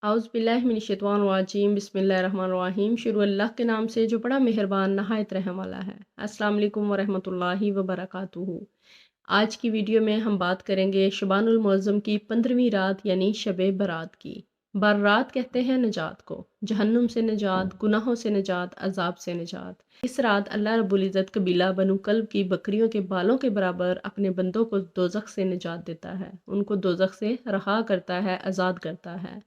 औज़ुबिल्लाहिमिनश्शैतानिर्रजीम बिस्मिल्लाहिर्रहमानिर्रहीम। शुरू अल्लाह के नाम से जो बड़ा मेहरबान नहायत रहम वाला है। अस्सलाम वालेकुम वरहमतुल्लाहि वबरकातुहू। आज की वीडियो में हम बात करेंगे शबानुल मुअज़्ज़म की 15वीं रात यानी शब बारात की। बारात कहते हैं निजात को, जहन्नुम से निजात, गुनाहों से निजात, अजाब से निजात। इस रात अल्लाह रब्बुल इज़्ज़त कबीला बनु कल्ब की बकरियों के बालों के बराबर अपने बंदों को दोज़ख से निजात देता है, उनको दोज़ख से रहा करता है, आज़ाद करता है।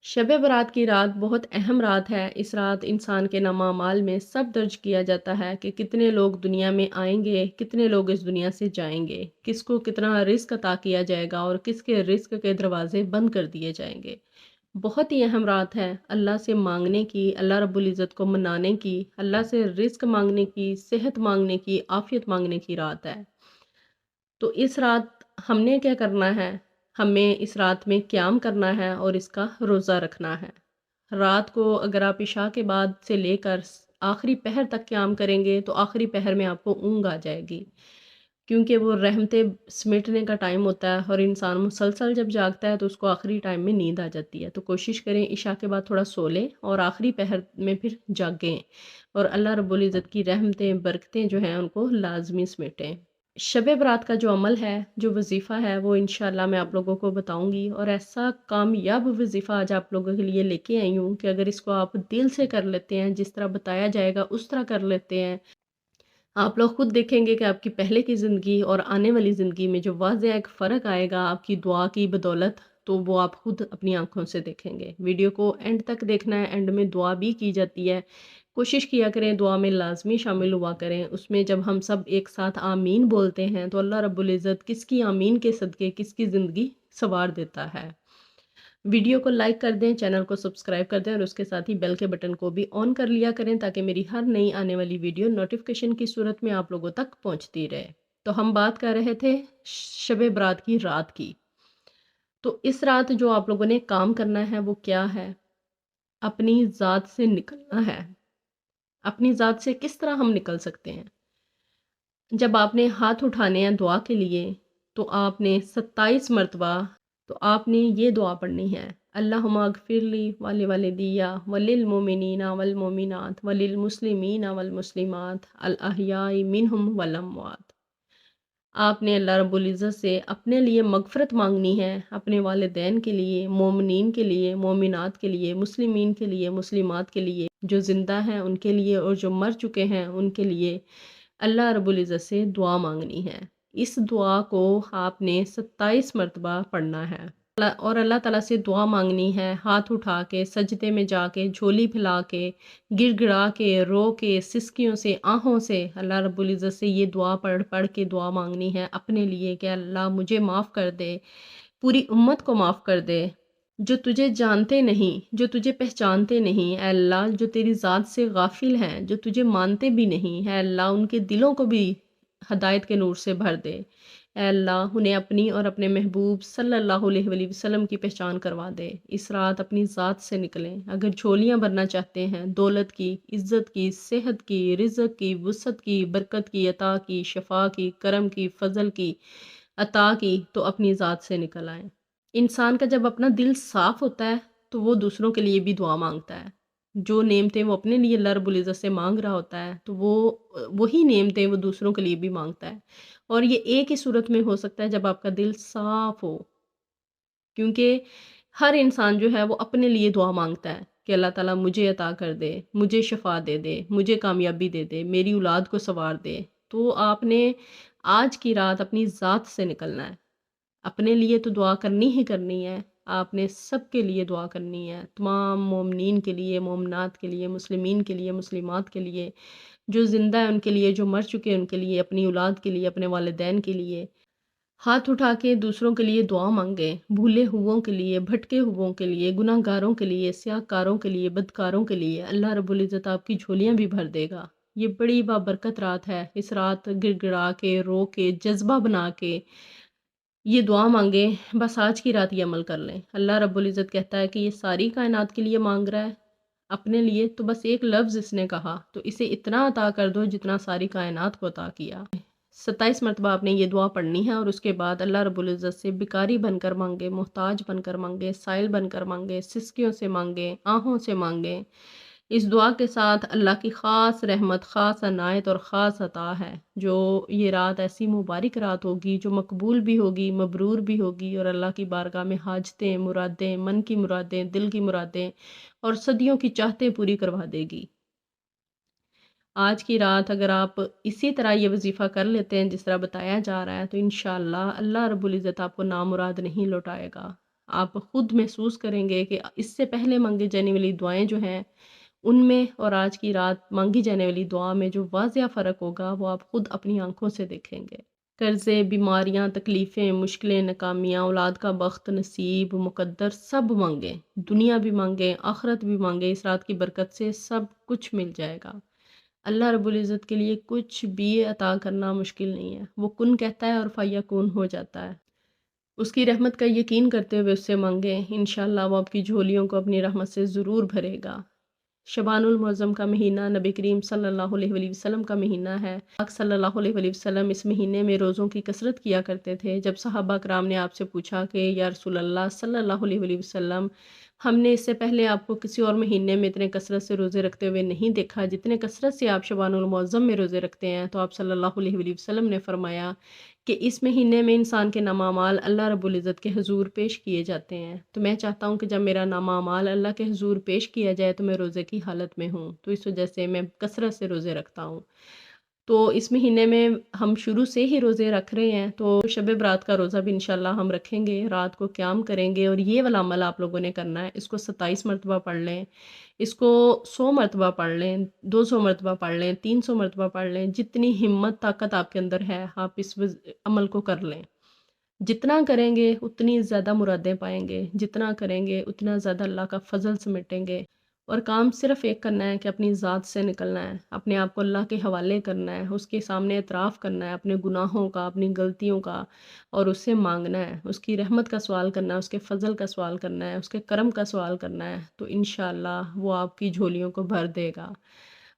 शब बारात की रात बहुत अहम रात है। इस रात इंसान के नामामाल में सब दर्ज किया जाता है कि कितने लोग दुनिया में आएंगे, कितने लोग इस दुनिया से जाएंगे, किसको कितना रिस्क अता किया जाएगा और किसके रिस्क के दरवाजे बंद कर दिए जाएंगे। बहुत ही अहम रात है अल्लाह से मांगने की, अल्लाह रब्बुल इज़्ज़त को मनाने की, अल्लाह से रिस्क मांगने की, सेहत मांगने की, आफियत मांगने की रात है। तो इस रात हमने क्या करना है? हमें इस रात में क़याम करना है और इसका रोज़ा रखना है। रात को अगर आप इशा के बाद से लेकर आखिरी पहर तक क़याम करेंगे तो आखिरी पहर में आपको ऊँघ आ जाएगी, क्योंकि वो रहमतें समेटने का टाइम होता है और इंसान मुसलसल जब जागता है तो उसको आखिरी टाइम में नींद आ जाती है। तो कोशिश करें इशा के बाद थोड़ा सो लें और आखिरी पहर में फिर जागें और अल्लाह रब्बुल इज़्ज़त की रहमतें बरकतें जो हैं उनको लाजमी समेटें। शब बारात का जो अमल है, जो वज़ीफ़ा है, वो इंशाअल्लाह मैं आप लोगों को बताऊंगी और ऐसा कामयाब वज़ीफ़ा आज आप लोगों के लिए लेके आई हूँ कि अगर इसको आप दिल से कर लेते हैं, जिस तरह बताया जाएगा उस तरह कर लेते हैं, आप लोग खुद देखेंगे कि आपकी पहले की ज़िंदगी और आने वाली ज़िंदगी में जो वाज़ेह एक फ़र्क आएगा आपकी दुआ की बदौलत, तो वो आप खुद अपनी आंखों से देखेंगे। वीडियो को एंड तक देखना है, एंड में दुआ भी की जाती है। कोशिश किया करें दुआ में लाजमी शामिल हुआ करें। उसमें जब हम सब एक साथ आमीन बोलते हैं तो अल्लाह रब्बुल इज़्ज़त किसकी आमीन के सदक़े किसकी ज़िंदगी संवार देता है। वीडियो को लाइक कर दें, चैनल को सब्सक्राइब कर दें और उसके साथ ही बेल के बटन को भी ऑन कर लिया करें ताकि मेरी हर नई आने वाली वीडियो नोटिफिकेशन की सूरत में आप लोगों तक पहुंचती रहे। तो हम बात कर रहे थे शब बारात की रात की। तो इस रात जो आप लोगों ने काम करना है वो क्या है? अपनी ज़ात से निकलना है। अपनी ज़ात से किस तरह हम निकल सकते हैं? जब आपने हाथ उठाने हैं दुआ के लिए तो आपने 27 मरतबा तो आपने ये दुआ पढ़नी है, अल्लाहुम्मा अगफिरली वली वलिदिया वलिल मोमिनीना वल मोमिनात वलिल मुस्लिमीना वल मुस्लिमात अल अहयाई मिनहुम वल अमवात। आपने अल्लाह रब्बुल इज़्ज़त से अपने लिए मग़फ़िरत मांगनी है, अपने वालिदैन के लिए, मोमिनीन के लिए, मोमिनात के लिए, मुस्लिमीन के लिए, मुस्लिमात के लिए, जो ज़िंदा हैं उनके लिए और जो मर चुके हैं उनके लिए अल्लाह रब्बुल इज़्ज़त से दुआ मांगनी है। इस दुआ को आपने 27 मरतबा पढ़ना है और अल्लाह ताला से दुआ मांगनी है, हाथ उठा के, सजदे में जाके, झोली फैला के, गिड़गिड़ा के, रो के, सिसकियों से, आहों से अल्लाह रब्बुल इज़्ज़त से ये दुआ पढ़ पढ़ के दुआ मांगनी है अपने लिए कि अल्लाह मुझे माफ़ कर दे, पूरी उम्मत को माफ़ कर दे, जो तुझे जानते नहीं, जो तुझे पहचानते नहीं, ऐ अल्लाह जो तेरी ज़ात से गाफिल हैं, जो तुझे मानते भी नहीं, है अल्लाह उनके दिलों को भी हदायत के नूर से भर दे। ऐ अल्लाह उन्हें अपनी और अपने महबूब सल्लल्लाहु अलैहि वसल्लम की पहचान करवा दे। इस रात अपनी ज़ात से निकलें। अगर झोलियाँ भरना चाहते हैं दौलत की, इज़्ज़त की, सेहत की, रिज़्क़ की, वुसअत की, बरकत की, अता की, शफा की, करम की, फ़ज़ल की, अता की, तो अपनी ज़ात से निकल आएँ। इंसान का जब अपना दिल साफ़ होता है तो वो दूसरों के लिए भी दुआ मांगता है। जो नेमतें वो अपने लिए अल्लाह रब्बुल इज़्ज़त से मांग रहा होता है तो वो वही नेमतें वो दूसरों के लिए भी मांगता है। और ये एक ही सूरत में हो सकता है जब आपका दिल साफ़ हो, क्योंकि हर इंसान जो है वो अपने लिए दुआ मांगता है कि अल्लाह ताला मुझे अता कर दे, मुझे शफ़ा दे दे, मुझे कामयाबी दे दे, मेरी औलाद को संवार दे। तो आपने आज की रात अपनी ज़ात से निकलना है। अपने लिए तो दुआ करनी ही करनी है, आपने सब के लिए दुआ करनी है, तमाम मोमिनीन के लिए, मोमिनात के लिए, मुस्लिमीन के लिए, मुस्लिमात के लिए, जो ज़िंदा है उनके लिए, जो मर चुके हैं उनके लिए, अपनी औलाद के लिए, अपने वालिदैन के लिए। हाथ उठा के दूसरों के लिए दुआ मांगें, भूले हुओं के लिए, भटके हुओं के लिए, गुनाहगारों के लिए, स्याहकारों के लिए, बदकारों के लिए अल्लाह रब्बुल इज़्ज़त आपकी झोलियाँ भी भर देगा। ये बड़ी बाबरकत रात है। इस रात गिड़गिड़ा के, रो के, जज्बा बना के ये दुआ मांगें। बस आज की रात ये अमल कर लें। अल्लाह रब्बुल इज़्ज़त कहता है कि ये सारी कायनात के लिए मांग रहा है, अपने लिए तो बस एक लफ्ज़ इसने कहा तो इसे इतना अता कर दो जितना सारी कायनात को अता किया। 27 मरतबा आपने ये दुआ पढ़नी है और उसके बाद अल्लाह रब्बुल इज़्ज़त से भिखारी बनकर मांगे, मोहताज बनकर मांगे, साइल बनकर मांगे, सिसकियों से मांगे, आहों से मांगे। इस दुआ के साथ अल्लाह की ख़ास रहमत, ख़ास अनायत और ख़ास अता है। जो ये रात ऐसी मुबारक रात होगी जो मकबूल भी होगी, मबरूर भी होगी और अल्लाह की बारगाह में हाजतें, मुरादें, मन की मुरादें, दिल की मुरादें और सदियों की चाहतें पूरी करवा देगी। आज की रात अगर आप इसी तरह ये वजीफ़ा कर लेते हैं जिस तरह बताया जा रहा है तो इंशाअल्लाह अल्लाह रब्बुल इज़्ज़त आपको नामुराद नहीं लौटाएगा। आप खुद महसूस करेंगे कि इससे पहले मांगी जाने वाली दुआएं जो हैं उनमें और आज की रात मांगी जाने वाली दुआ में जो वाज़िया फ़र्क होगा वो आप खुद अपनी आंखों से देखेंगे। कर्ज़े, बीमारियां, तकलीफ़ें, मुश्किलें, नाकामियाँ, औलाद का बख्त, नसीब, मुक़द्दर सब मांगें, दुनिया भी मांगें, आखिरत भी मांगें, इस रात की बरकत से सब कुछ मिल जाएगा। अल्लाह रब्बुल इज़्ज़त के लिए कुछ भी अता करना मुश्किल नहीं है। वो कुन कहता है और फ़यकून हो जाता है। उसकी रहमत का यकीन करते हुए उससे मांगें, इंशाअल्लाह वो आपकी झोलियों को अपनी रहमत से ज़रूर भरेगा। शबानुल मुअज़्ज़म का महीना नबी करीम सल्लल्लाहु अलैहि वसल्लम का महीना है। पाक सल्लल्लाहु अलैहि वसल्लम इस महीने में रोज़ों की कसरत किया करते थे। जब सहाबा कराम ने आपसे पूछा कि या रसूल अल्लाह सल्लल्लाहु अलैहि वसल्लम, हमने इससे पहले आपको किसी और महीने में इतने कसरत से रोज़े रखते हुए नहीं देखा जितने कसरत से आप शबानुल मुअज़्ज़म में रोज़े रखते हैं। तो आप सल्लल्लाहु अलैहि वसल्लम ने फरमाया कि इस महीने में इंसान के नामामाल अल्लाह रब्बुल इज़्ज़त के हुज़ूर पेश किए जाते हैं। तो मैं चाहता हूँ कि जब मेरा नामामाल अल्लाह के हुज़ूर पेश किया जाए तो मैं रोज़े की हालत में हूँ। तो इस वजह से मैं कसरत से रोज़े रखता हूँ। तो इस महीने में हम शुरू से ही रोज़े रख रहे हैं, तो शब बरात का रोज़ा भी इंशाल्लाह हम रखेंगे, रात को क़याम करेंगे और ये वाला अमल आप लोगों ने करना है। इसको 27 मरतबा पढ़ लें, इसको 100 मरतबा पढ़ लें, 200 मरतबा पढ़ लें, 300 मरतबा पढ़ लें, जितनी हिम्मत ताकत आपके अंदर है आप इस अमल को कर लें। जितना करेंगे उतनी ज़्यादा मुरादें पाएंगे, जितना करेंगे उतना ज़्यादा अल्लाह का फ़ज़ल समेटेंगे। और काम सिर्फ़ एक करना है कि अपनी ज़ात से निकलना है, अपने आप को अल्लाह के हवाले करना है, उसके सामने एतराफ़ करना है अपने गुनाहों का, अपनी गलतियों का और उससे मांगना है, उसकी रहमत का सवाल करना है, उसके फ़ज़ल का सवाल करना है, उसके करम का सवाल करना है। तो इंशाअल्लाह वो आपकी झोलियों को भर देगा।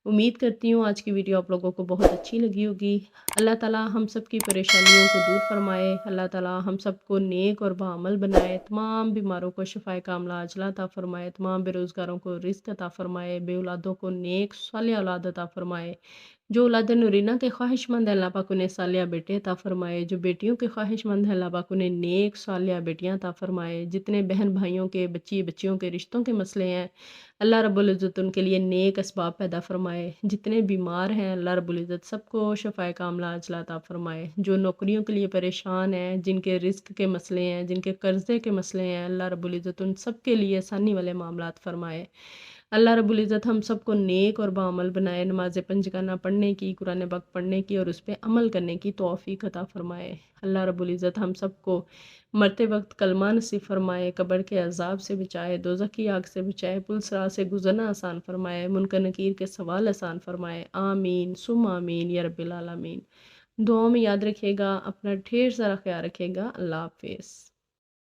उम्मीद करती हूँ आज की वीडियो आप लोगों को बहुत अच्छी लगी होगी। अल्लाह ताला हम सब की परेशानियों को दूर फरमाए, अल्लाह ताला हम सबको नेक और बाअमल बनाए, तमाम बीमारों को शिफ़ाए कामिला अजला अता फ़रमाए, तमाम बेरोज़गारों को रिज़्क़ अता फ़रमाए, बे औलादों को नेक सालिह औलाद अता फ़रमाए। जो औलाद नूरीना के ख्वाहिशमंद हैं अल्लाह पाक उन्हें सालिया बेटे अता फ़रमाए, जो बेटियों के ख्वाहिशमंद हैं अल्लाह पाक उन्हें नेक सालिया बेटियां अता फ़रमाए। जितने बहन भाइयों के बच्ची बच्चियों के रिश्तों के मसले हैं अल्लाह रब्बुल इज़्ज़त उनके लिए नेक असबाब पैदा फ़रमाए। जितने बीमार हैं अल्लाह रब्बुल इज़्ज़त सबको शफ़ाए कामिला अजला अता फ़रमाए। जो नौकरियों के लिए परेशान हैं, जिनके रिज़्क़ के मसले हैं, जिनके कर्ज़े के मसले हैं, अल्लाह रब्बुल इज़्ज़त उन सब के लिए आसानी वाले मामलात फ़रमाए। अल्लाह रब्बुल इज़्ज़त हम सबको नेक और बाअमल बनाए, नमाज़ पंजगाना पढ़ने की, कुरान पाक पढ़ने की और उस पे अमल करने की तौफ़ीक अता फ़रमाए। अल्लाह रब्बुल इज़्ज़त हम सबको मरते वक्त कलमा नसीब फ़रमाए, कब्र के अज़ाब से बचाए, दोज़ख की आग से बचाए, पुल सिरात से गुज़रना आसान फ़रमाए, मुनकर नकीर के सवाल आसान फ़रमाए। आमीन सुम्मा आमीन या रब्बिल आलमीन। दुआओं में याद रखिएगा, अपना ढेर सारा ख्याल रखिएगा। अल्लाह हाफ़िज़।